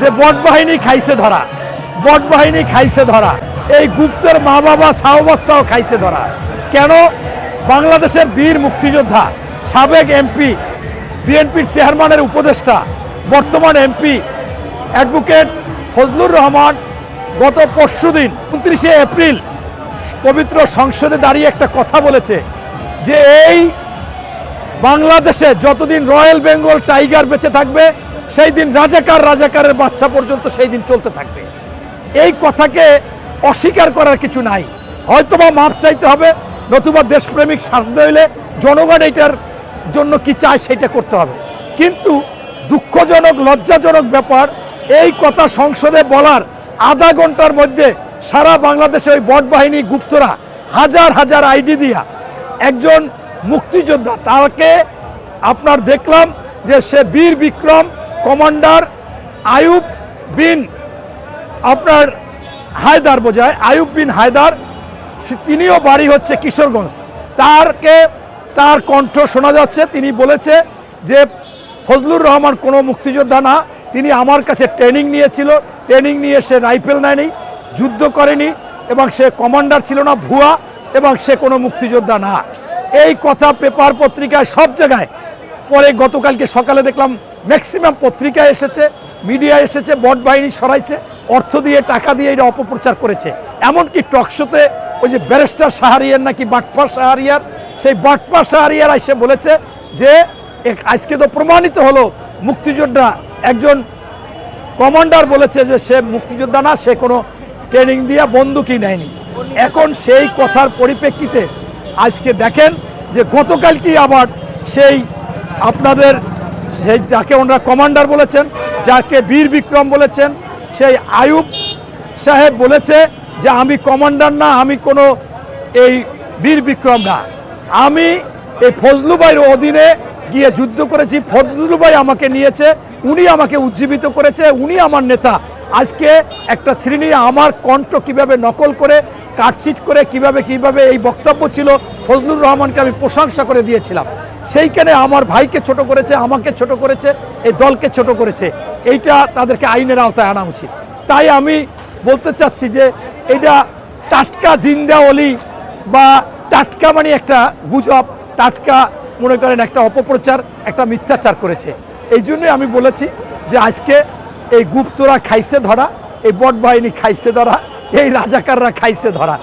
যে বট বাহিনী খাইছে ধরা, বট বাহিনী খাইছে ধরা, এই গুপ্তের মা বাবা সাহবাদশাহ খাইছে ধরা। কেন? বাংলাদেশের বীর মুক্তিযোদ্ধা, সাবেক এমপি, বিএনপির চেয়ারম্যানের উপদেষ্টা, বর্তমান এমপি অ্যাডভোকেট ফজলুর রহমান গত পরশুদিন 29শে এপ্রিল পবিত্র সংসদে দাঁড়িয়ে একটা কথা বলেছে যে এই বাংলাদেশে যতদিন রয়্যাল বেঙ্গল টাইগার বেঁচে থাকবে সেই দিন রাজাকারের বাচ্চা পর্যন্ত সেই দিন চলতে থাকবে। এই কথাকে অস্বীকার করার কিছু নাই। হয়তোবা মাপ চাইতে হবে, নতুবা দেশপ্রেমিক সাজতে হইলে জনগণ এইটার জন্য কি চায় সেটা করতে হবে। কিন্তু দুঃখজনক, লজ্জাজনক ব্যাপার, এই কথা সংসদে বলার আধা ঘন্টার মধ্যে সারা বাংলাদেশে ওই বট বাহিনী গুপ্তরা হাজার হাজার আইডি দিয়া একজন মুক্তিযোদ্ধা, তাকে আপনার দেখলাম যে সে বীর বিক্রম কমান্ডার আইয়ুব বিন আপনার হায়দার, বোঝায় আইয়ুব বিন হায়দার, তিনিও বাড়ি হচ্ছে কিশোরগঞ্জ। তার কণ্ঠ শোনা যাচ্ছে, তিনি বলেছে যে ফজলুর রহমান কোনো মুক্তিযোদ্ধা না, তিনি আমার কাছে ট্রেনিং নিয়েছিল, ট্রেনিং নিয়ে সে রাইফেল নেয়নি, যুদ্ধ করেনি এবং সে কমান্ডার ছিল না, ভুয়া, এবং সে কোনো মুক্তিযোদ্ধা না। এই কথা পেপার পত্রিকায় সব জায়গায়, পরে গতকালকে সকালে দেখলাম ম্যাক্সিমাম পত্রিকায় এসেছে, মিডিয়ায় এসেছে, বট বাহিনী সরাইছে, অর্থ দিয়ে টাকা দিয়ে এটা অপপ্রচার করেছে। এমনকি টকশোতে ওই যে ব্যারিস্টার শাহরিয়ার নাকি বাটফা শাহরিয়ার, সেই বাটফা শাহরিয়ার এসে বলেছে যে আজকে তো প্রমাণিত হলো মুক্তিযোদ্ধা একজন কমান্ডার বলেছে যে সে মুক্তিযোদ্ধা না, সে কোনো ট্রেনিং দিয়ে বন্দুকই নেয়নি। এখন সেই কথার পরিপ্রেক্ষিতে আজকে দেখেন যে গতকালকেই আবার সেই আপনাদের সেই যাকে ওনারা কমান্ডার বলেছেন, যাকে বীর বিক্রম বলেছেন, সেই আইয়ুব সাহেব বলেছে যে আমি কমান্ডার না, আমি কোনো এই বীর বিক্রম না, আমি এই ফজলু ভাইয়ের অধীনে গিয়ে যুদ্ধ করেছি, ফজলু ভাই আমাকে নিয়েছে, উনি আমাকে উজ্জীবিত করেছে, উনি আমার নেতা। আজকে একটা শ্রেণী আমার কণ্ঠ কিভাবে নকল করে কাটছিট করে কিভাবে এই বক্তব্য ছিল, ফজলুর রহমানকে আমি প্রশংসা করে দিয়েছিলাম, সেইখানে আমার ভাইকে ছোট করেছে, আমাকে ছোট করেছে, এই দলকে ছোট করেছে। এইটা তাদেরকে আইনের আওতায় আনা উচিত। তাই আমি বলতে চাচ্ছি যে এটা টাটকা জিন্দা অলি বা টাটকা মানে একটা গুজব, টাটকা মনে করেন একটা অপপ্রচার, একটা মিথ্যাচার করেছে। এই জন্যই আমি বলেছি যে আজকে এই গুপ্তরা খাইছে ধরা, এই বট বাহিনী খাইছে ধরা, এই রাজাকাররা খাইছে ধরা।